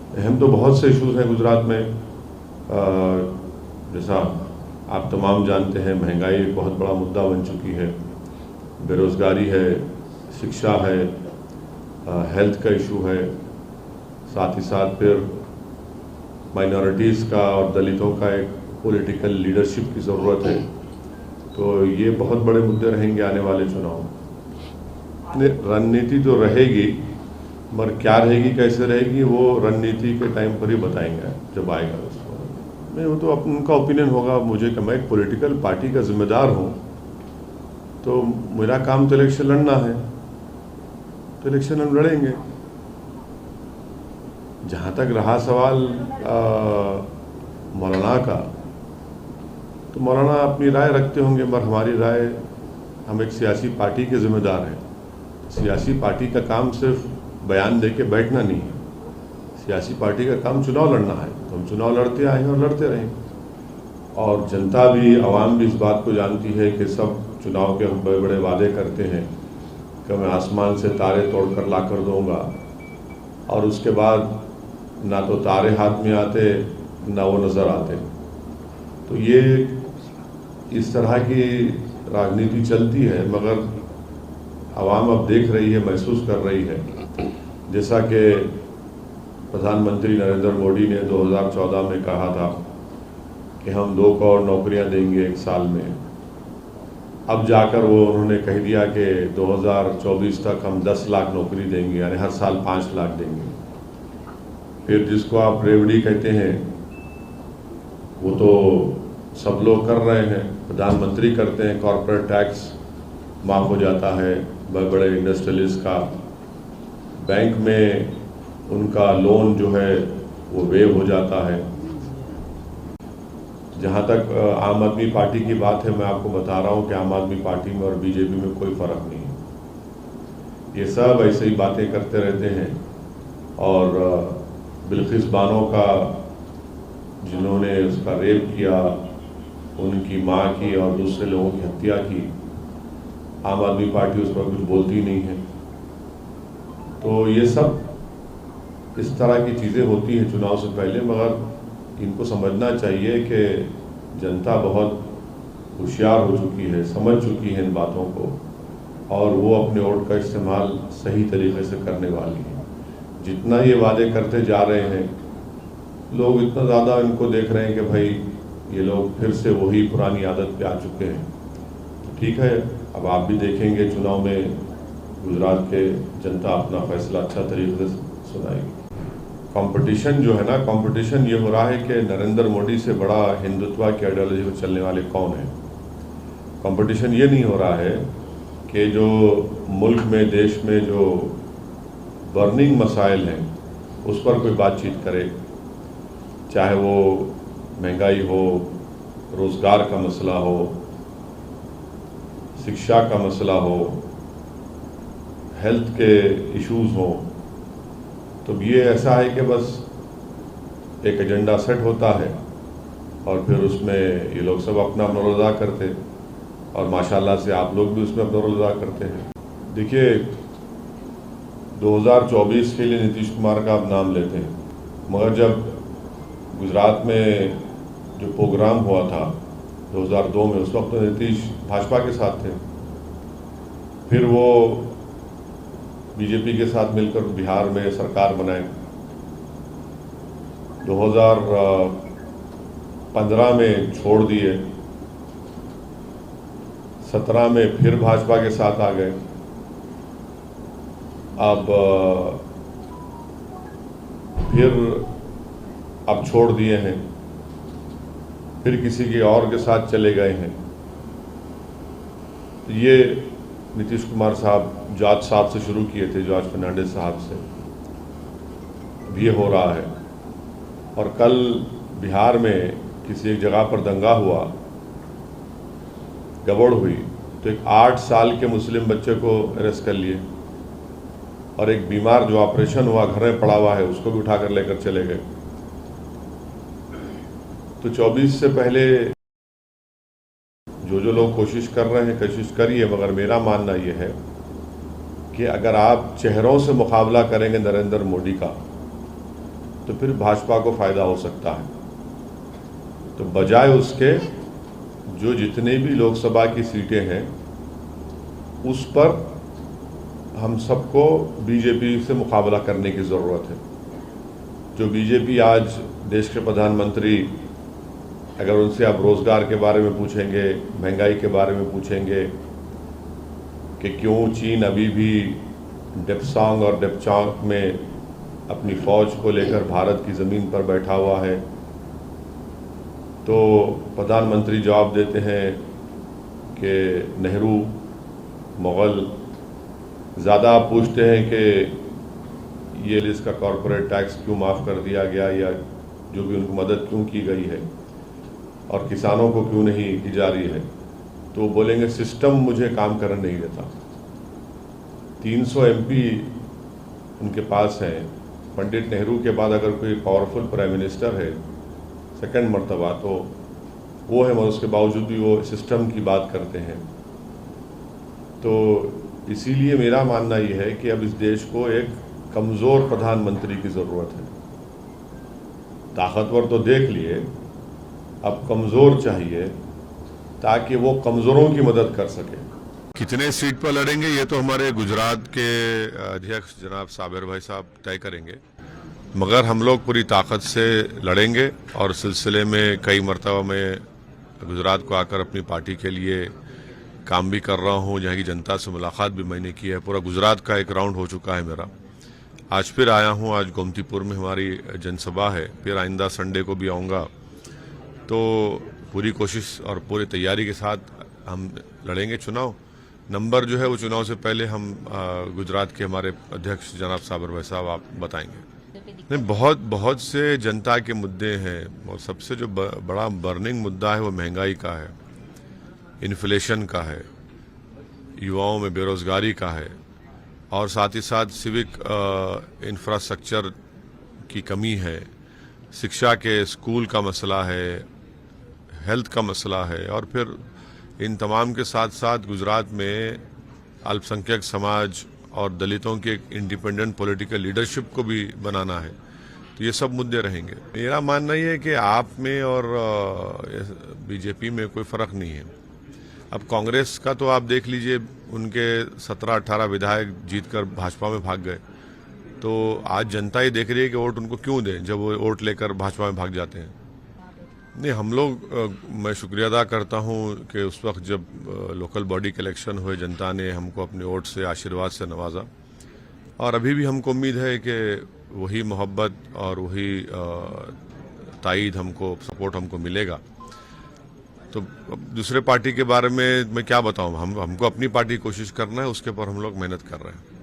अहम तो बहुत से इश्यूज हैं गुजरात में। जैसा आप तमाम जानते हैं, महंगाई एक बहुत बड़ा मुद्दा बन चुकी है, बेरोज़गारी है, शिक्षा है, हेल्थ का इशू है, साथ ही साथ फिर माइनॉरिटीज़ का और दलितों का एक पॉलिटिकल लीडरशिप की ज़रूरत है। तो ये बहुत बड़े मुद्दे रहेंगे आने वाले चुनाव में। रणनीति तो रहेगी, मगर क्या रहेगी, कैसे रहेगी, वो रणनीति के टाइम पर ही बताएंगे जब आएगा उसको। मैं वो तो उनका ओपिनियन होगा। मुझे कि मैं एक पॉलिटिकल पार्टी का जिम्मेदार हूँ, तो मेरा काम तो इलेक्शन लड़ना है, तो इलेक्शन हम लड़ेंगे। जहाँ तक रहा सवाल मौलाना का, तो मौलाना अपनी राय रखते होंगे, मगर हमारी राय, हम एक सियासी पार्टी के जिम्मेदार हैं। सियासी पार्टी का काम सिर्फ बयान दे के बैठना नहीं है। सियासी पार्टी का काम चुनाव लड़ना है, तो हम चुनाव लड़ते आए हैं और लड़ते रहें। और जनता भी, आवाम भी इस बात को जानती है कि सब चुनाव के हम बड़े बड़े वादे करते हैं कि मैं आसमान से तारे तोड़कर ला कर दूँगा, और उसके बाद ना तो तारे हाथ में आते, ना वो नज़र आते। तो ये इस तरह की राजनीति चलती है, मगर आवाम अब देख रही है, महसूस कर रही है। जैसा कि प्रधानमंत्री नरेंद्र मोदी ने 2014 में कहा था कि हम 2 करोड़ नौकरियां देंगे 1 साल में। अब जाकर वो उन्होंने कह दिया कि 2024 तक हम 10 लाख नौकरी देंगे, यानी हर साल 5 लाख देंगे। फिर जिसको आप रेवड़ी कहते हैं, वो तो सब लोग कर रहे हैं, प्रधानमंत्री करते हैं। कॉर्पोरेट टैक्स माफ़ हो जाता है बड़े बड़े इंडस्ट्रियलिस्ट का, बैंक में उनका लोन जो है वो वेव हो जाता है। जहाँ तक आम आदमी पार्टी की बात है, मैं आपको बता रहा हूँ कि आम आदमी पार्टी में और बीजेपी में कोई फ़र्क नहीं है। ये सब ऐसे ही बातें करते रहते हैं। और बिल्किस बानो का, जिन्होंने उसका रेप किया, उनकी माँ की और दूसरे लोगों की हत्या की, आम आदमी पार्टी उस पर कुछ बोलती नहीं है। तो ये सब इस तरह की चीज़ें होती हैं चुनाव से पहले, मगर इनको समझना चाहिए कि जनता बहुत होशियार हो चुकी है, समझ चुकी है इन बातों को, और वो अपने वोट का इस्तेमाल सही तरीके से करने वाली है। जितना ये वादे करते जा रहे हैं, लोग इतना ज़्यादा इनको देख रहे हैं कि भाई ये लोग फिर से वही पुरानी आदत पे आ चुके हैं। तो ठीक है, अब आप भी देखेंगे चुनाव में गुजरात के जनता अपना फैसला अच्छा तरीके से सुनाएगी। कंपटीशन जो है ना, कंपटीशन ये हो रहा है कि नरेंद्र मोदी से बड़ा हिंदुत्व की आइडियोलॉजी में चलने वाले कौन है। कंपटीशन ये नहीं हो रहा है कि जो मुल्क में, देश में जो बर्निंग मसाइल हैं उस पर कोई बातचीत करे, चाहे वो महंगाई हो, रोज़गार का मसला हो, शिक्षा का मसला हो, हेल्थ के इश्यूज़ हों। तो ये ऐसा है कि बस एक एजेंडा सेट होता है और फिर उसमें ये लोग सब अपना रोल अदा करते, और माशाल्लाह से आप लोग भी उसमें अपना रोल अदा करते हैं। देखिए, 2024 के लिए नीतीश कुमार का आप नाम लेते हैं, मगर जब गुजरात में जो प्रोग्राम हुआ था 2002 में, उस वक्त तो नीतीश भाजपा के साथ थे। फिर वो बीजेपी के साथ मिलकर बिहार में सरकार बनाए। 2015 में छोड़ दिए, 17 में फिर भाजपा के साथ आ गए। अब छोड़ दिए हैं, फिर किसी के और के साथ चले गए हैं। तो ये नीतीश कुमार साहब जॉर्ज साहब से शुरू किए थे, जॉर्ज फर्नांडिस साहब से। अब ये हो रहा है। और कल बिहार में किसी एक जगह पर दंगा हुआ, गड़बड़ हुई, तो एक 8 साल के मुस्लिम बच्चे को अरेस्ट कर लिए, और एक बीमार जो ऑपरेशन हुआ, घर में पड़ा हुआ है, उसको भी उठाकर लेकर चले गए। तो 24 से पहले जो लोग कोशिश कर रहे हैं, कोशिश करिए, मगर मेरा मानना ये है कि अगर आप चेहरों से मुकाबला करेंगे नरेंद्र मोदी का, तो फिर भाजपा को फ़ायदा हो सकता है। तो बजाय उसके जो जितने भी लोकसभा की सीटें हैं उस पर हम सबको बीजेपी से मुकाबला करने की ज़रूरत है। जो बीजेपी आज देश के प्रधानमंत्री, अगर उनसे आप रोज़गार के बारे में पूछेंगे, महंगाई के बारे में पूछेंगे कि क्यों चीन अभी भी डेप्सांग और डेप्चांग में अपनी फ़ौज को लेकर भारत की ज़मीन पर बैठा हुआ है, तो प्रधानमंत्री जवाब देते हैं कि नेहरू, मुग़ल। ज़्यादा आप पूछते हैं कि ये इसका कॉरपोरेट टैक्स क्यों माफ़ कर दिया गया या जो भी उनको मदद क्यों की गई है और किसानों को क्यों नहीं की जा रही है, तो वो बोलेंगे सिस्टम मुझे काम करने नहीं देता। 300 MP उनके पास हैं। पंडित नेहरू के बाद अगर कोई पावरफुल प्राइम मिनिस्टर है सेकंड मर्तबा तो वो है, मगर उसके बावजूद भी वो सिस्टम की बात करते हैं। तो इसीलिए मेरा मानना ये है कि अब इस देश को एक कमज़ोर प्रधानमंत्री की ज़रूरत है। ताकतवर तो देख लिए, अब कमज़ोर चाहिए ताकि वो कमज़ोरों की मदद कर सके। कितने सीट पर लड़ेंगे ये तो हमारे गुजरात के अध्यक्ष जनाब साबिर भाई साहब तय करेंगे, मगर हम लोग पूरी ताकत से लड़ेंगे और सिलसिले में कई मरतबा मैं गुजरात को आकर अपनी पार्टी के लिए काम भी कर रहा हूँ, जहाँ की जनता से मुलाकात भी मैंने की है। पूरा गुजरात का एक राउंड हो चुका है मेरा। आज फिर आया हूँ, आज गोमतीपुर में हमारी जनसभा है, फिर आइंदा संडे को भी आऊँगा। तो पूरी कोशिश और पूरी तैयारी के साथ हम लड़ेंगे चुनाव। नंबर जो है वो चुनाव से पहले हम गुजरात के हमारे अध्यक्ष जनाब साबिर भाई साहब आप बताएंगे। नहीं, बहुत से जनता के मुद्दे हैं और सबसे जो बड़ा बर्निंग मुद्दा है वो महंगाई का है, इन्फ्लेशन का है, युवाओं में बेरोजगारी का है और साथ ही साथ सिविक इंफ्रास्ट्रक्चर की कमी है, शिक्षा के स्कूल का मसला है, हेल्थ का मसला है और फिर इन तमाम के साथ साथ गुजरात में अल्पसंख्यक समाज और दलितों के एक इंडिपेंडेंट पॉलिटिकल लीडरशिप को भी बनाना है। तो ये सब मुद्दे रहेंगे। मेरा मानना ये है कि आप में और बीजेपी में कोई फ़र्क नहीं है। अब कांग्रेस का तो आप देख लीजिए, उनके 17-18 विधायक जीतकर भाजपा में भाग गए। तो आज जनता ही देख रही है कि वोट उनको क्यों दें जब वो वोट लेकर भाजपा में भाग जाते हैं। नहीं, हम लोग मैं शुक्रिया अदा करता हूं कि उस वक्त जब लोकल बॉडी के इलेक्शन हुए जनता ने हमको अपने वोट से आशीर्वाद से नवाजा और अभी भी हमको उम्मीद है कि वही मोहब्बत और वही ताईद हमको सपोर्ट हमको मिलेगा। तो दूसरे पार्टी के बारे में मैं क्या बताऊं, हमको अपनी पार्टी की कोशिश करना है, उसके ऊपर हम लोग मेहनत कर रहे हैं।